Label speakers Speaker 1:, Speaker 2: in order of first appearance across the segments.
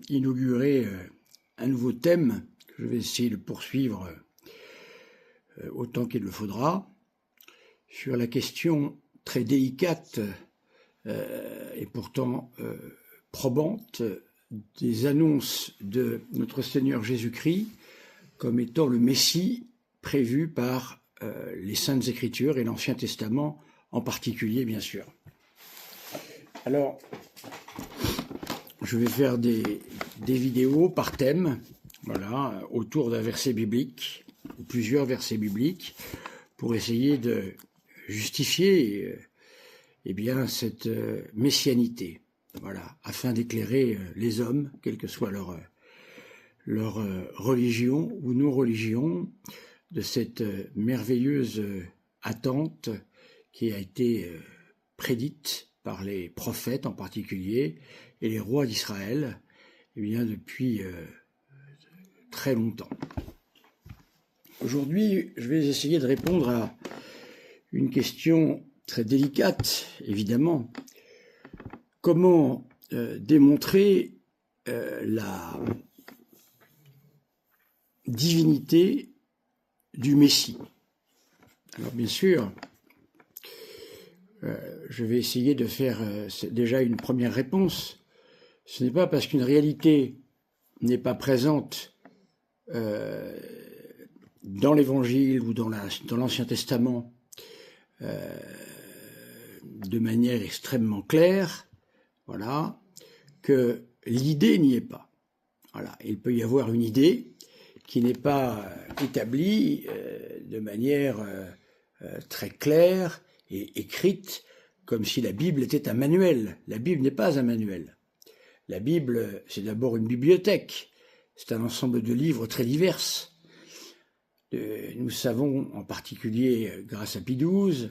Speaker 1: inaugurer un nouveau thème que je vais essayer de poursuivre autant qu'il le faudra, sur la question très délicate et pourtant probante des annonces de notre Seigneur Jésus-Christ comme étant le Messie prévu par les Saintes Écritures et l'Ancien Testament en particulier, bien sûr. Alors, je vais faire des vidéos par thème, voilà, autour d'un verset biblique, ou plusieurs versets bibliques, pour essayer de justifier eh bien, cette messianité, voilà, afin d'éclairer les hommes, quelle que soit leur religion ou non-religion, de cette merveilleuse attente qui a été prédite par les prophètes en particulier et les rois d'Israël eh bien, depuis très longtemps. Aujourd'hui, je vais essayer de répondre à une question très délicate, évidemment. Comment démontrer la divinité du Messie? Alors bien sûr, je vais essayer de faire déjà une première réponse. Ce n'est pas parce qu'une réalité n'est pas présente dans l'Évangile ou dans l'Ancien Testament de manière extrêmement claire, voilà, que l'idée n'y est pas. Voilà, il peut y avoir une idée qui n'est pas établie de manière très claire et écrite, comme si la Bible était un manuel. La Bible n'est pas un manuel. La Bible, c'est d'abord une bibliothèque. C'est un ensemble de livres très divers. Nous savons en particulier, grâce à Pie XII,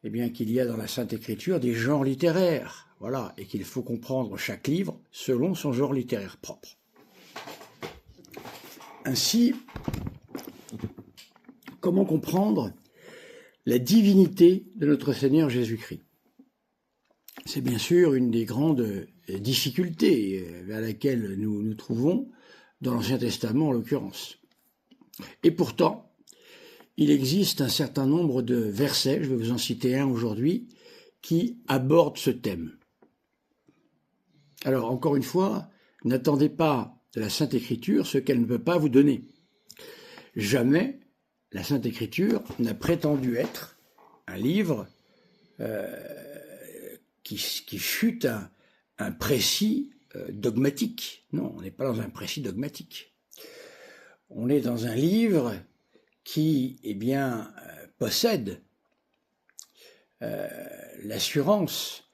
Speaker 1: eh bien, qu'il y a dans la Sainte Écriture des genres littéraires, voilà, et qu'il faut comprendre chaque livre selon son genre littéraire propre. Ainsi, comment comprendre la divinité de notre Seigneur Jésus-Christ? C'est bien sûr une des grandes difficultés vers laquelle nous nous trouvons dans l'Ancien Testament en l'occurrence. Et pourtant, il existe un certain nombre de versets, je vais vous en citer un aujourd'hui, qui abordent ce thème. Alors, encore une fois, n'attendez pas de la Sainte Écriture ce qu'elle ne peut pas vous donner. Jamais la Sainte Écriture n'a prétendu être un livre qui fût un précis dogmatique. Non, on n'est pas dans un précis dogmatique. On est dans un livre qui, eh bien, possède l'assurance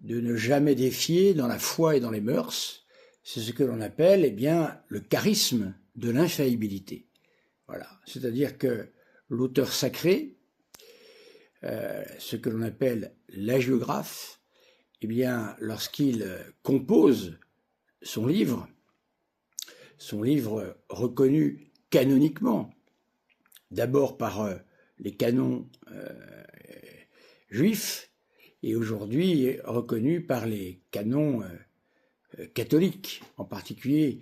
Speaker 1: de ne jamais défier dans la foi et dans les mœurs. C'est ce que l'on appelle, eh bien, le charisme de l'infaillibilité. Voilà, c'est-à-dire que l'auteur sacré, ce que l'on appelle l'hagiographe, eh bien, lorsqu'il compose son livre reconnu canoniquement, d'abord par les canons juifs, et aujourd'hui reconnu par les canons catholiques, en particulier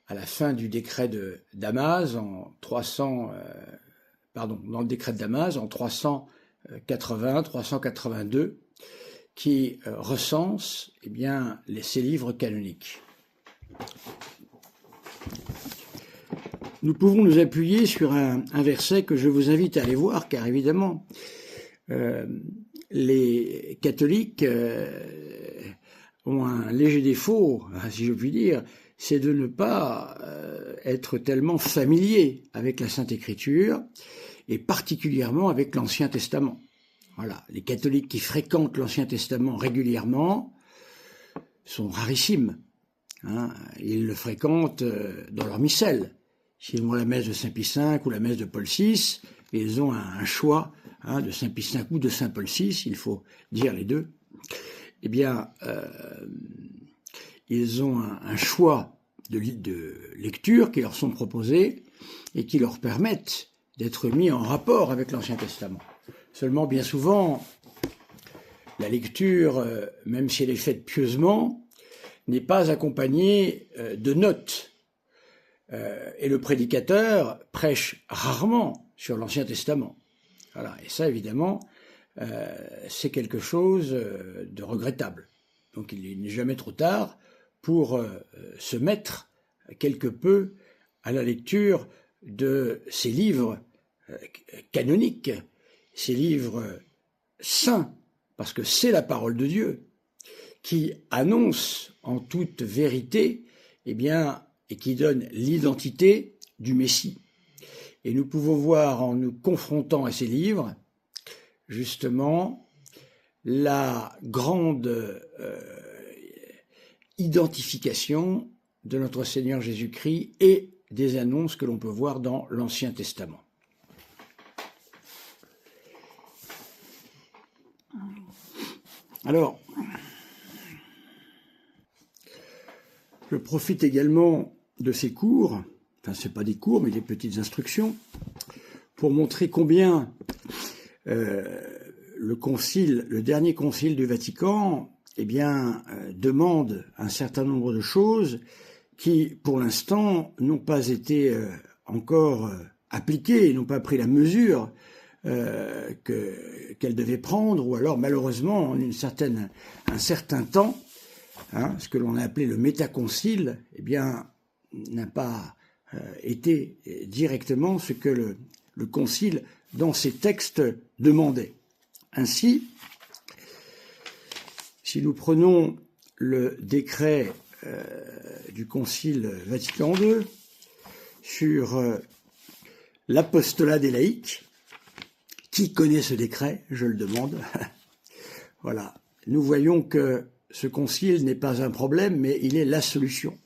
Speaker 1: à la fin du décret de Damas en 300, dans le décret de Damas en 380-382, qui recense eh bien, ces livres canoniques. Nous pouvons nous appuyer sur un verset que je vous invite à aller voir, car évidemment, les catholiques ont un léger défaut, si je puis dire, c'est de ne pas être tellement familiers avec la Sainte Écriture, et particulièrement avec l'Ancien Testament. Voilà, les catholiques qui fréquentent l'Ancien Testament régulièrement sont rarissimes. Hein, ils le fréquentent dans leur missel. S'ils vont à la messe de Saint Pie V ou la messe de Paul VI, ils ont un choix de Saint Pie V ou de Saint Paul VI, il faut dire les deux. Eh bien, ils ont un choix de lecture qui leur sont proposés et qui leur permettent d'être mis en rapport avec l'Ancien Testament. Seulement, bien souvent, la lecture, même si elle est faite pieusement, n'est pas accompagné de notes. Et le prédicateur prêche rarement sur l'Ancien Testament. Voilà. Et ça, évidemment, c'est quelque chose de regrettable. Donc il n'est jamais trop tard pour se mettre quelque peu à la lecture de ces livres canoniques, ces livres saints, parce que c'est la parole de Dieu qui annonce en toute vérité, eh bien, et qui donne l'identité du Messie. Et nous pouvons voir en nous confrontant à ces livres, justement, la grande identification de notre Seigneur Jésus-Christ et des annonces que l'on peut voir dans l'Ancien Testament. Alors, je profite également de ces cours, enfin ce n'est pas des cours mais des petites instructions, pour montrer combien le dernier concile du Vatican, eh bien, demande un certain nombre de choses qui, pour l'instant, n'ont pas été encore appliquées, n'ont pas pris la mesure qu'elles devaient prendre, ou alors malheureusement, en un certain temps, ce que l'on a appelé le métaconcile, eh bien, n'a pas été directement ce que le concile, dans ses textes, demandait. Ainsi, si nous prenons le décret du Concile Vatican II sur l'apostolat des laïcs, qui connaît ce décret, je le demande, voilà, nous voyons que ce concile n'est pas un problème, mais il est la solution.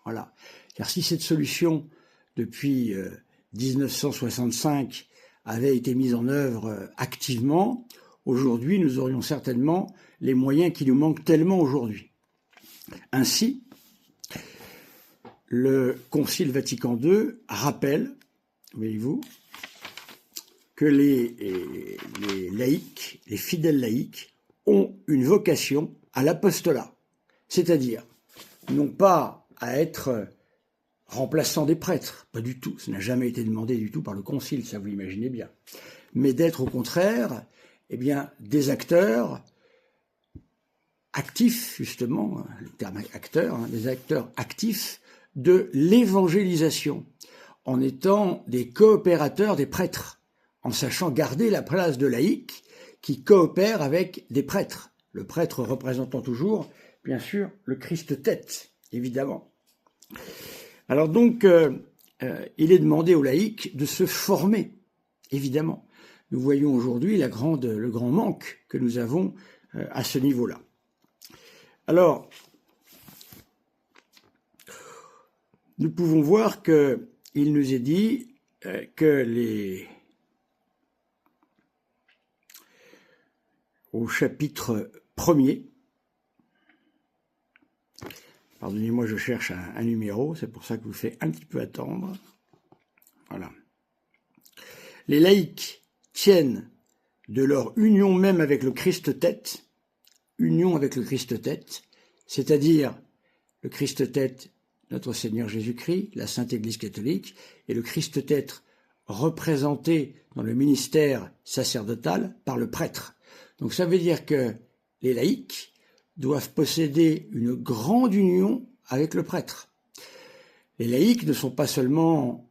Speaker 1: Voilà. Car si cette solution, depuis 1965, avait été mise en œuvre activement, aujourd'hui, nous aurions certainement les moyens qui nous manquent tellement aujourd'hui. Ainsi, le Concile Vatican II rappelle, voyez-vous, que les laïcs, les fidèles laïcs, ont une vocation à l'apostolat, c'est-à-dire non pas à être remplaçants des prêtres, pas du tout, ça n'a jamais été demandé du tout par le Concile, ça vous l'imaginez bien, mais d'être au contraire, eh bien, des acteurs actifs, justement, le terme acteur, des acteurs actifs de l'évangélisation, en étant des coopérateurs des prêtres, en sachant garder la place de laïcs qui coopèrent avec des prêtres, le prêtre représentant toujours, bien sûr, le Christ tête, évidemment. Alors donc, il est demandé aux laïcs de se former, évidemment. Nous voyons aujourd'hui le grand manque que nous avons à ce niveau-là. Alors, nous pouvons voir qu'il nous est dit que au chapitre 1er, pardonnez-moi, je cherche un numéro, c'est pour ça que je vous fais un petit peu attendre. Voilà. Les laïcs tiennent de leur union même avec le Christ-tête, c'est-à-dire le Christ-tête, notre Seigneur Jésus-Christ, la Sainte Église catholique, et le Christ-tête représenté dans le ministère sacerdotal par le prêtre. Donc ça veut dire que les laïcs doivent posséder une grande union avec le prêtre. Les laïcs ne sont pas seulement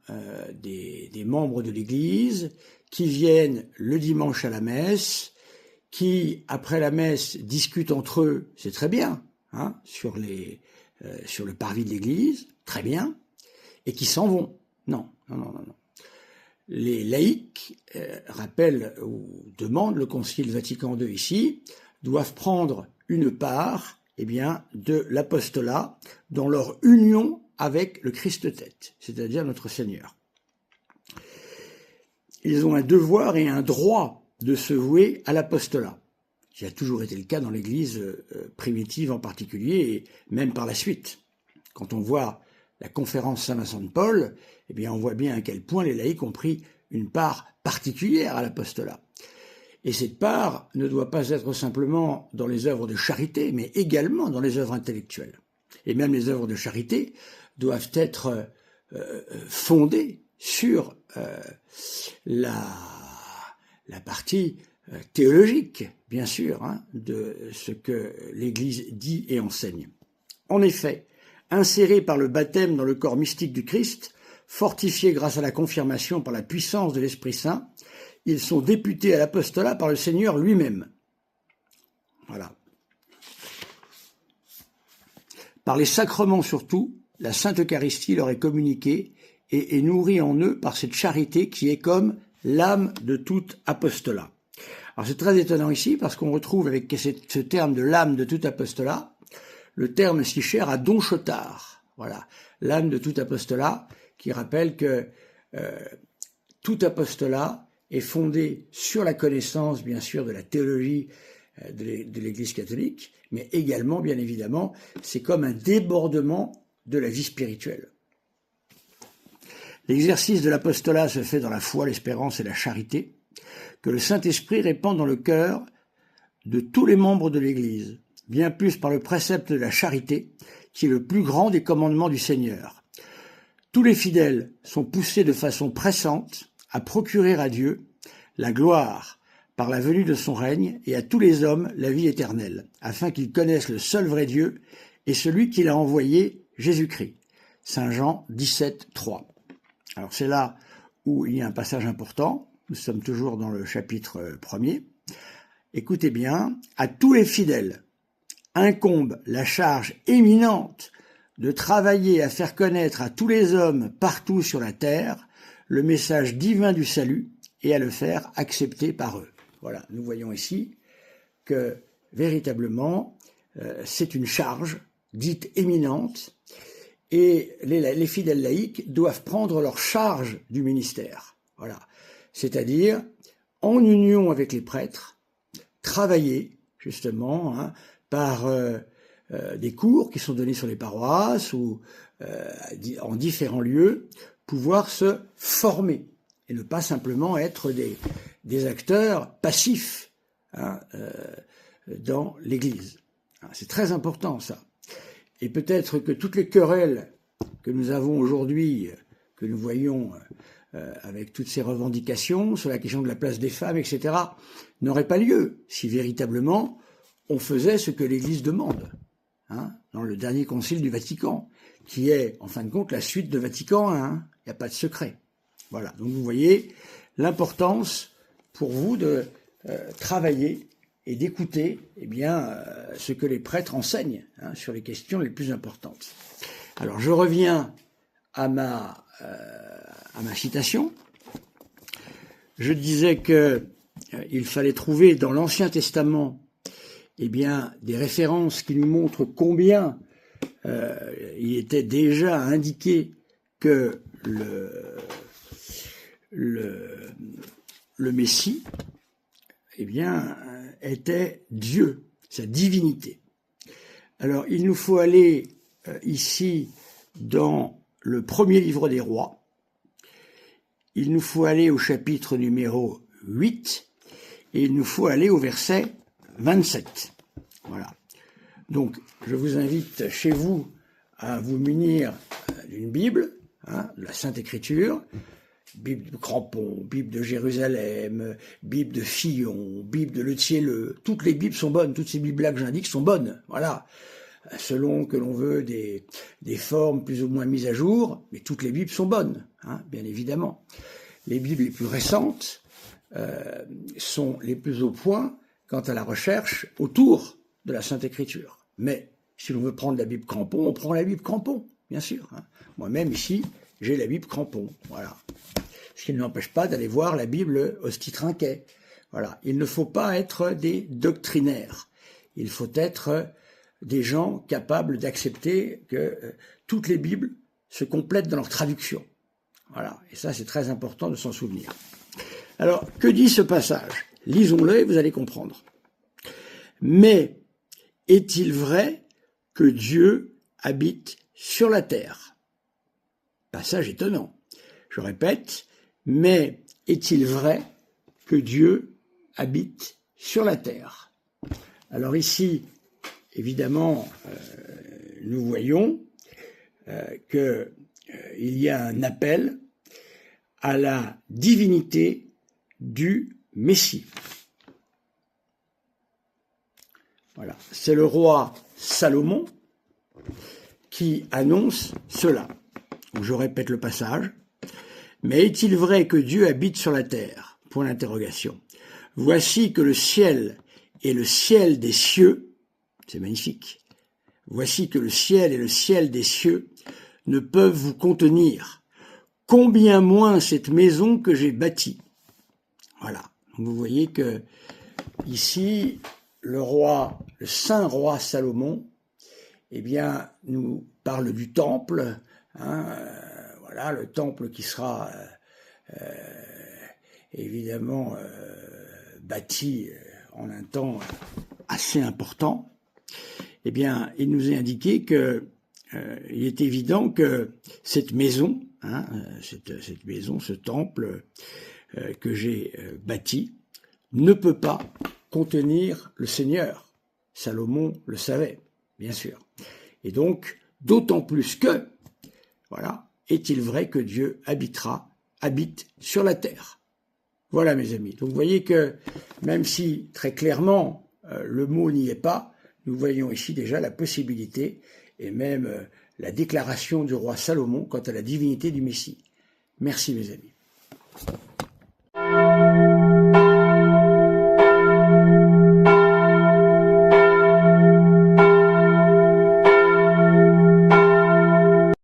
Speaker 1: des membres de l'Église qui viennent le dimanche à la messe, qui, après la messe, discutent entre eux, c'est très bien, sur le parvis de l'Église, très bien, et qui s'en vont. Non. Les laïcs, rappellent ou demandent le Concile Vatican II ici, doivent prendre une part, eh bien, de l'apostolat dans leur union avec le Christ-tête, c'est-à-dire notre Seigneur. Ils ont un devoir et un droit de se vouer à l'apostolat, qui a toujours été le cas dans l'Église primitive en particulier, et même par la suite. Quand on voit la conférence Saint-Vincent de Paul, eh bien, on voit bien à quel point les laïcs ont pris une part particulière à l'apostolat. Et cette part ne doit pas être simplement dans les œuvres de charité, mais également dans les œuvres intellectuelles. et même les œuvres de charité, doivent être fondées sur la partie théologique, bien sûr, hein, de ce que l'Église dit et enseigne. En effet, insérés par le baptême dans le corps mystique du Christ, fortifiés grâce à la confirmation par la puissance de l'Esprit Saint, ils sont députés à l'apostolat par le Seigneur lui-même. Voilà. Par les sacrements surtout, la Sainte Eucharistie leur est communiquée et est nourrie en eux par cette charité qui est comme l'âme de tout apostolat. Alors c'est très étonnant ici parce qu'on retrouve avec ce terme de l'âme de tout apostolat, le terme si cher à Don Chotard. Voilà, l'âme de tout apostolat qui rappelle que tout apostolat est fondé sur la connaissance, bien sûr, de la théologie de l'Église catholique, mais également, bien évidemment, c'est comme un débordement de la vie spirituelle. L'exercice de l'apostolat se fait dans la foi, l'espérance et la charité, que le Saint-Esprit répand dans le cœur de tous les membres de l'Église, bien plus par le précepte de la charité, qui est le plus grand des commandements du Seigneur. Tous les fidèles sont poussés de façon pressante à procurer à Dieu la gloire par la venue de son règne et à tous les hommes la vie éternelle, afin qu'ils connaissent le seul vrai Dieu et celui qu'il a envoyé, Jésus-Christ. Saint Jean 17, 3. Alors c'est là où il y a un passage important, nous sommes toujours dans le chapitre 1er. Écoutez bien, à tous les fidèles incombe la charge éminente de travailler à faire connaître à tous les hommes partout sur la terre le message divin du salut et à le faire accepter par eux. Voilà, nous voyons ici que véritablement c'est une charge dite éminente et les fidèles laïcs doivent prendre leur charge du ministère. Voilà, c'est-à-dire en union avec les prêtres, travailler justement par des cours qui sont donnés sur les paroisses ou en différents lieux, pouvoir se former et ne pas simplement être des acteurs passifs dans l'Église. C'est très important ça. Et peut-être que toutes les querelles que nous avons aujourd'hui, que nous voyons avec toutes ces revendications sur la question de la place des femmes, etc., n'auraient pas lieu si véritablement on faisait ce que l'Église demande, dans le dernier concile du Vatican, qui est, en fin de compte, la suite de Vatican I. Il n'y a pas de secret. Voilà. Donc vous voyez l'importance pour vous de travailler et d'écouter ce que les prêtres enseignent sur les questions les plus importantes. Alors je reviens à ma citation. Je disais que il fallait trouver dans l'Ancien Testament des références qui nous montrent combien il était déjà indiqué que le Messie était Dieu, sa divinité. Alors il nous faut aller ici dans le premier livre des rois, il nous faut aller au chapitre numéro 8 et il nous faut aller au verset 27. Voilà. Donc, je vous invite chez vous à vous munir d'une Bible, de la Sainte Écriture, Bible de Crampon, Bible de Jérusalem, Bible de Fillon, Bible de Letielleux. Toutes les Bibles sont bonnes, toutes ces Bibles-là que j'indique sont bonnes. Voilà. Selon que l'on veut des formes plus ou moins mises à jour, mais toutes les Bibles sont bonnes, bien évidemment. Les Bibles les plus récentes sont les plus au point quant à la recherche autour de la Sainte Écriture. Mais si l'on veut prendre la Bible Crampon, on prend la Bible Crampon, bien sûr. Moi-même, ici, j'ai la Bible Crampon. Voilà. Ce qui ne m'empêche pas d'aller voir la Bible Hostie-Trinquet. Voilà. Il ne faut pas être des doctrinaires. Il faut être des gens capables d'accepter que toutes les Bibles se complètent dans leur traduction. Voilà. Et ça, c'est très important de s'en souvenir. Alors, que dit ce passage ? Lisons-le et vous allez comprendre. Mais est-il vrai que Dieu habite sur la terre ? Passage étonnant. Je répète, mais est-il vrai que Dieu habite sur la terre ? Alors ici, évidemment, nous voyons qu'il y a un appel à la divinité du Messie. Voilà, c'est le roi Salomon qui annonce cela. Je répète le passage. Mais est-il vrai que Dieu habite sur la terre? Point d'interrogation. Voici que le ciel et le ciel des cieux, c'est magnifique. Voici que le ciel et le ciel des cieux ne peuvent vous contenir. Combien moins cette maison que j'ai bâtie. Voilà. Vous voyez que ici, le saint roi Salomon, eh bien, nous parle du temple, voilà, le temple qui sera évidemment bâti en un temps assez important. Eh bien, il nous est indiqué que il est évident que cette maison, cette maison, ce temple que j'ai bâti, ne peut pas contenir le Seigneur. Salomon le savait, bien sûr. Et donc, d'autant plus que, voilà, est-il vrai que Dieu habite sur la terre. Voilà, mes amis. Donc, vous voyez que, même si, très clairement, le mot n'y est pas, nous voyons ici déjà la possibilité, et même la déclaration du roi Salomon quant à la divinité du Messie. Merci, mes amis.